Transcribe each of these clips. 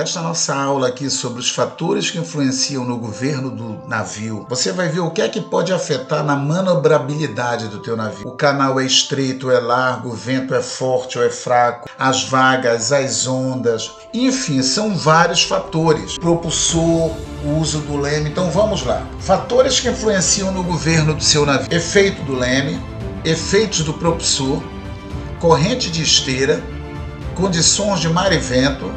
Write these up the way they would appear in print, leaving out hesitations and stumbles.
Nesta nossa aula aqui sobre os fatores que influenciam no governo do navio, você vai ver o que é que pode afetar na manobrabilidade do teu navio. O canal é estreito, é largo, o vento é forte ou é fraco, as vagas, as ondas, enfim, são vários fatores. Propulsor, o uso do leme. Então vamos lá. Fatores que influenciam no governo do seu navio. Efeito do leme, efeitos do propulsor, corrente de esteira, condições de mar e vento,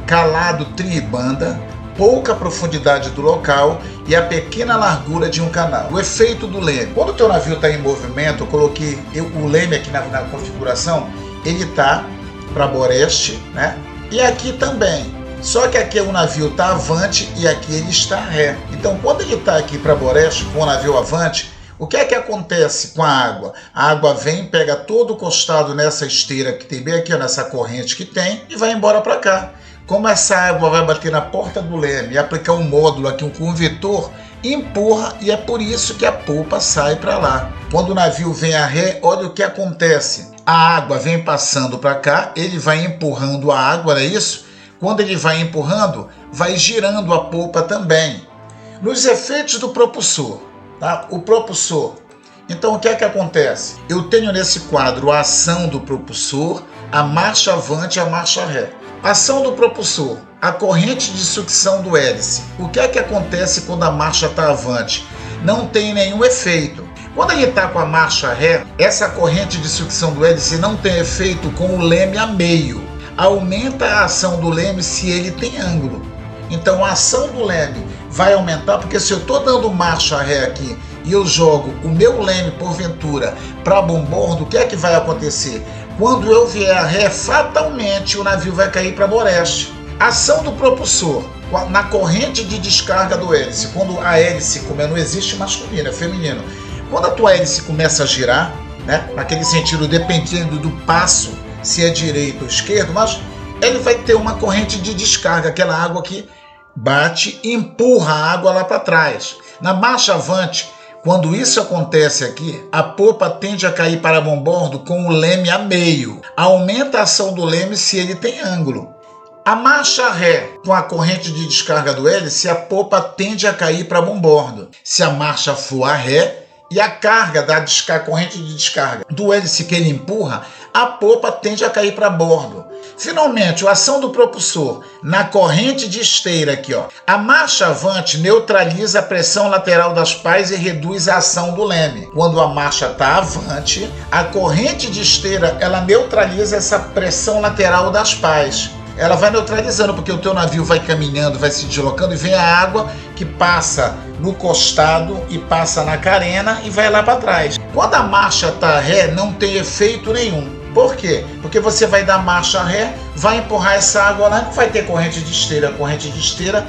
calado tribanda, pouca profundidade do local e a pequena largura de um canal. O efeito do leme. Quando o teu navio está em movimento, eu coloquei o leme aqui na configuração, ele está para boreste, né? E aqui também. Só que aqui o navio está avante e aqui ele está ré. Então quando ele está aqui para boreste, com o navio avante, o que é que acontece com a água? A água vem, pega todo o costado nessa esteira que tem bem aqui, ó, nessa corrente que tem, e vai embora para cá. Como essa água vai bater na porta do leme e aplicar um módulo aqui, um convetor, empurra, e é por isso que a polpa sai para lá. Quando o navio vem a ré, olha o que acontece. A água vem passando para cá, ele vai empurrando a água, não é isso? Quando ele vai empurrando, vai girando a polpa também. Nos efeitos do propulsor, tá? O propulsor. Então o que é que acontece? Eu tenho nesse quadro a ação do propulsor, a marcha avante e a marcha ré. Ação do propulsor, a corrente de sucção do hélice. O que é que acontece quando a marcha está avante? Não tem nenhum efeito. Quando ele está com a marcha ré, essa corrente de sucção do hélice não tem efeito com o leme a meio. Aumenta a ação do leme se ele tem ângulo. Então a ação do leme vai aumentar, porque se eu estou dando marcha ré aqui e eu jogo o meu leme, porventura, para bombordo, o que é que vai acontecer? Quando eu vier a ré, fatalmente o navio vai cair para boreste. Ação do propulsor na corrente de descarga do hélice. Quando a hélice, não existe masculino, é feminino. Quando a tua hélice começa a girar, né, naquele sentido, dependendo do passo, se é direito ou esquerdo, mas ele vai ter uma corrente de descarga, aquela água que bate e empurra a água lá para trás. Na marcha avante, quando isso acontece aqui, a polpa tende a cair para bombordo com o leme a meio. Aumenta a ação do leme se ele tem ângulo. A marcha ré, com a corrente de descarga do hélice, a polpa tende a cair para bombordo. Se a marcha for a ré e a carga da corrente de descarga do hélice que ele empurra, a polpa tende a cair para bordo. Finalmente, a ação do propulsor na corrente de esteira aqui, ó. A marcha avante neutraliza a pressão lateral das pás e reduz a ação do leme. Quando a marcha está avante, a corrente de esteira ela neutraliza essa pressão lateral das pás. Ela vai neutralizando, porque o teu navio vai caminhando, vai se deslocando e vem a água que passa no costado e passa na carena e vai lá para trás. Quando a marcha está ré, não tem efeito nenhum. Por quê? Porque você vai dar marcha ré, vai empurrar essa água lá, não vai ter corrente de esteira. A corrente de esteira,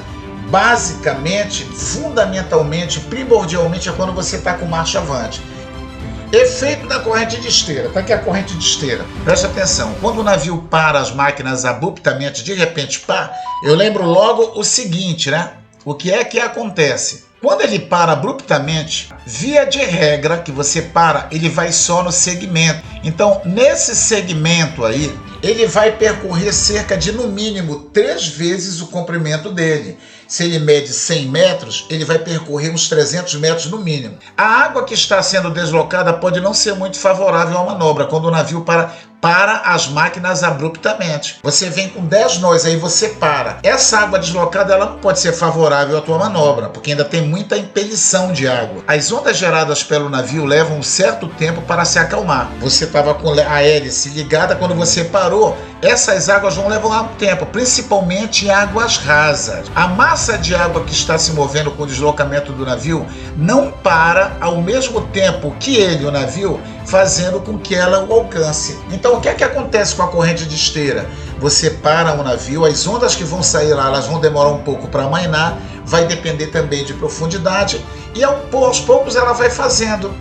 basicamente, fundamentalmente, primordialmente, é quando você está com marcha avante. Efeito da corrente de esteira. Tá aqui a corrente de esteira. Presta atenção. Quando o navio para as máquinas abruptamente, de repente, pá, eu lembro logo o seguinte, né? O que é que acontece? Quando ele para abruptamente, via de regra que você para, ele vai só no segmento. Então, nesse segmento aí, ele vai percorrer cerca de, no mínimo, 3 vezes o comprimento dele. Se ele mede 100 metros, ele vai percorrer uns 300 metros no mínimo. A água que está sendo deslocada pode não ser muito favorável à manobra, quando o navio para as máquinas abruptamente. Você vem com 10 nós, aí você para. Essa água deslocada ela não pode ser favorável à tua manobra, porque ainda tem muita impelição de água. As ondas geradas pelo navio levam um certo tempo para se acalmar. Você estava com a hélice ligada, quando você parou, essas águas vão levar um tempo, principalmente em águas rasas. A massa de água que está se movendo com o deslocamento do navio não para ao mesmo tempo que ele, o navio, fazendo com que ela o alcance. Então o que é que acontece com a corrente de esteira? Você para o navio, as ondas que vão sair lá, elas vão demorar um pouco para amainar, vai depender também de profundidade, e aos poucos ela vai fazendo,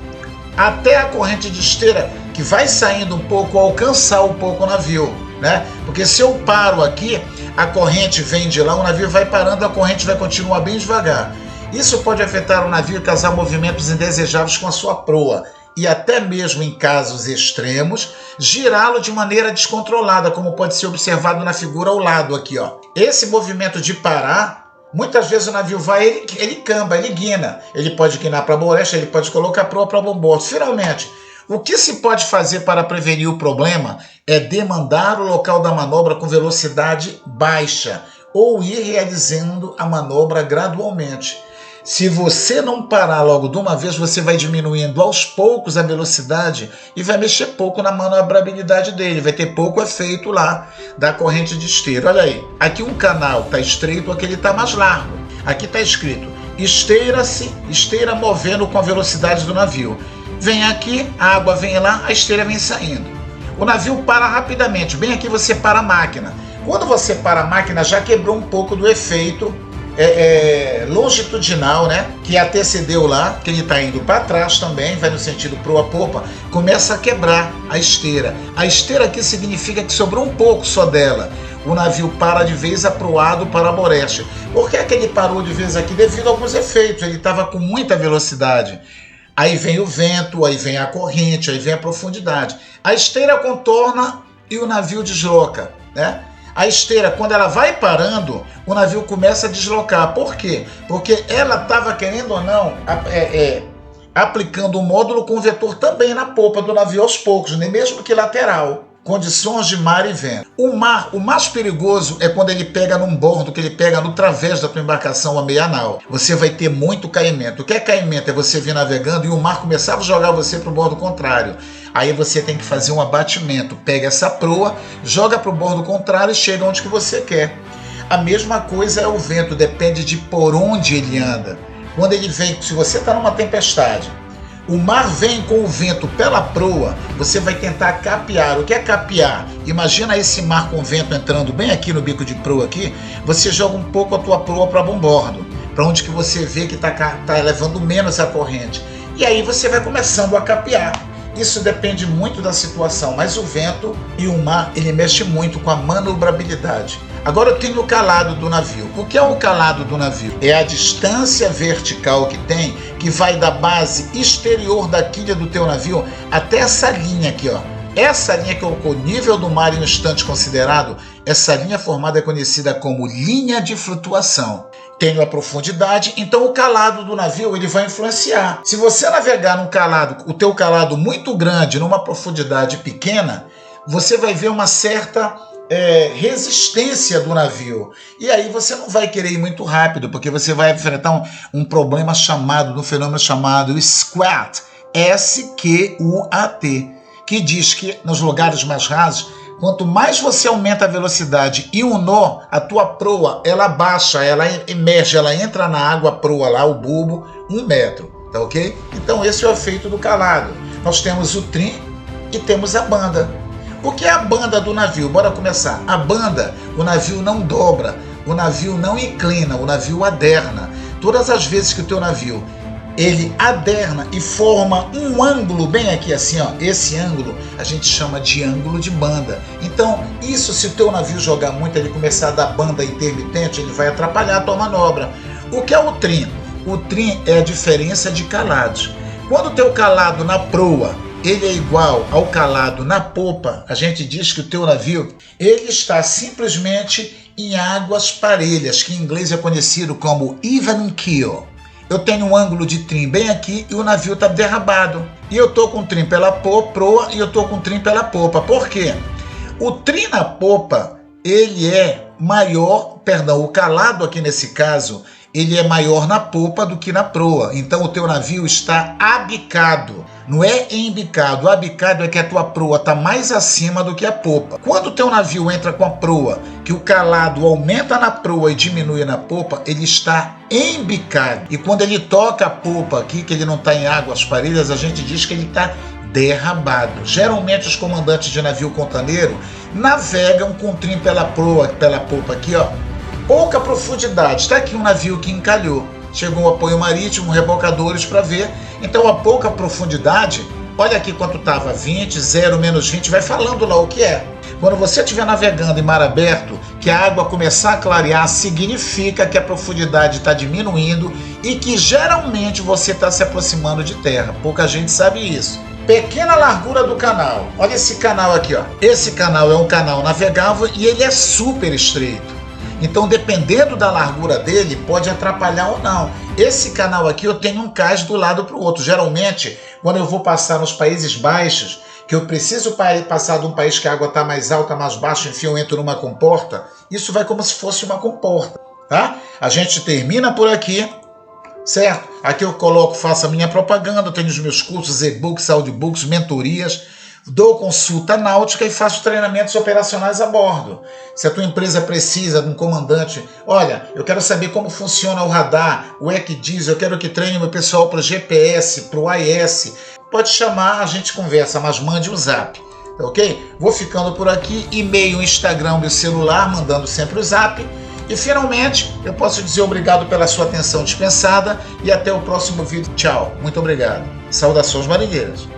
até a corrente de esteira, que vai saindo um pouco, alcançar um pouco o navio, né? Porque se eu paro aqui, a corrente vem de lá, o navio vai parando, a corrente vai continuar bem devagar. Isso pode afetar o navio e causar movimentos indesejáveis com a sua proa. e até mesmo em casos extremos, girá-lo de maneira descontrolada, como pode ser observado na figura ao lado aqui, ó. Esse movimento de parar, muitas vezes o navio vai, ele camba, ele guina. Ele pode guinar para a borracha, ele pode colocar a proa para bombordo. Finalmente, o que se pode fazer para prevenir o problema é demandar o local da manobra com velocidade baixa ou ir realizando a manobra gradualmente. Se você não parar logo de uma vez, você vai diminuindo aos poucos a velocidade e vai mexer pouco na manobrabilidade dele, vai ter pouco efeito lá da corrente de esteira. Olha aí, aqui um canal está estreito, aqui ele está mais largo. Aqui está escrito, esteira-se, esteira movendo com a velocidade do navio. Vem aqui, a água vem lá, a esteira vem saindo. O navio para rapidamente, bem aqui você para a máquina. Quando você para a máquina, já quebrou um pouco do efeito longitudinal, né, que antecedeu lá, que ele está indo para trás também, vai no sentido proa-popa, começa a quebrar a esteira. A esteira aqui significa que sobrou um pouco só dela. O navio para de vez aproado para a borracha. Por que é que ele parou de vez aqui? Devido a alguns efeitos, ele estava com muita velocidade. Aí vem o vento, aí vem a corrente, aí vem a profundidade. A esteira contorna e o navio desloca, né? A esteira, quando ela vai parando, o navio começa a deslocar. Por quê? Porque ela estava, querendo ou não, aplicando o módulo com vetor também na popa do navio aos poucos, nem mesmo que lateral. Condições de mar e vento. O mais perigoso é quando ele pega num bordo, que ele pega no través da tua embarcação a meia nau. Você vai ter muito caimento. O que é caimento? É você vir navegando e o mar começar a jogar você para o bordo contrário. Aí você tem que fazer um abatimento. Pega essa proa, joga para o bordo contrário e chega onde que você quer. A mesma coisa é o vento, depende de por onde ele anda. Quando ele vem, se você está numa tempestade, o mar vem com o vento pela proa, você vai tentar capear. O que é capear? Imagina esse mar com o vento entrando bem aqui no bico de proa aqui, você joga um pouco a tua proa para bombordo, para onde que você vê que está levando menos a corrente. E aí você vai começando a capear. Isso depende muito da situação, mas o vento e o mar, ele mexe muito com a manobrabilidade. Agora eu tenho o calado do navio. O que é o calado do navio? É a distância vertical que tem, que vai da base exterior da quilha do teu navio até essa linha aqui, ó. Essa linha que é o nível do mar em um instante considerado, essa linha formada é conhecida como linha de flutuação. Tem a profundidade, então o calado do navio ele vai influenciar. Se você navegar num calado, o teu calado muito grande, numa profundidade pequena, você vai ver uma certa resistência do navio. E aí você não vai querer ir muito rápido, porque você vai enfrentar um problema chamado, um fenômeno chamado squat, S-Q-U-A-T, que diz que nos lugares mais rasos, quanto mais você aumenta a velocidade e um nó, a tua proa, ela baixa, ela emerge, ela entra na água, a proa lá, o bulbo, 1 metro, tá ok? Então esse é o efeito do calado. Nós temos o trim e temos a banda. O que é a banda do navio? Bora começar. A banda, o navio não dobra, o navio não inclina, o navio aderna. Todas as vezes que o teu navio ele aderna e forma um ângulo bem aqui assim, ó, esse ângulo a gente chama de ângulo de banda. Então, isso se o teu navio jogar muito, ele começar a dar banda intermitente, ele vai atrapalhar a tua manobra. O que é o trim? O trim é a diferença de calados. Quando o teu calado na proa ele é igual ao calado na popa, a gente diz que o teu navio ele está simplesmente em águas parelhas, que em inglês é conhecido como even keel. Eu tenho um ângulo de trim bem aqui e o navio está derrabado. E eu estou com trim pela proa e eu estou com trim pela popa. Por quê? O trim na popa, ele é maior, o calado aqui nesse caso, ele é maior na popa do que na proa. Então o teu navio está abicado. Não é embicado. Abicado é que a tua proa está mais acima do que a popa. Quando o teu navio entra com a proa, que o calado aumenta na proa e diminui na popa, ele está embicado. E quando ele toca a popa aqui, que ele não está em águas parelhas, a gente diz que ele está derrabado. Geralmente os comandantes de navio contaneiro navegam com trim pela popa aqui, ó. Pouca profundidade. Está aqui um navio que encalhou. Chegou um apoio marítimo, rebocadores para ver. Então a pouca profundidade, olha aqui quanto estava, 20, 0, menos 20, vai falando lá o que é. Quando você estiver navegando em mar aberto, que a água começar a clarear, significa que a profundidade está diminuindo e que geralmente você está se aproximando de terra. Pouca gente sabe isso. Pequena largura do canal. Olha esse canal aqui, ó. Esse canal é um canal navegável e ele é super estreito. Então, dependendo da largura dele, pode atrapalhar ou não. Esse canal aqui eu tenho um cais do lado para o outro. Geralmente, quando eu vou passar nos Países Baixos, que eu preciso passar de um país que a água está mais alta, mais baixa, enfim, eu entro numa comporta, isso vai como se fosse uma comporta, tá? A gente termina por aqui, certo? Aqui eu coloco, faço a minha propaganda, tenho os meus cursos, e-books, audiobooks, mentorias, dou consulta náutica e faço treinamentos operacionais a bordo. Se a tua empresa precisa de um comandante, olha, eu quero saber como funciona o radar, o ECDIS, eu quero que treine meu pessoal para o GPS, para o AIS, pode chamar, a gente conversa, mas mande um zap, tá ok? Vou ficando por aqui, e-mail, Instagram, meu celular, mandando sempre o zap. E finalmente, eu posso dizer obrigado pela sua atenção dispensada e até o próximo vídeo. Tchau, muito obrigado. Saudações marinheiras.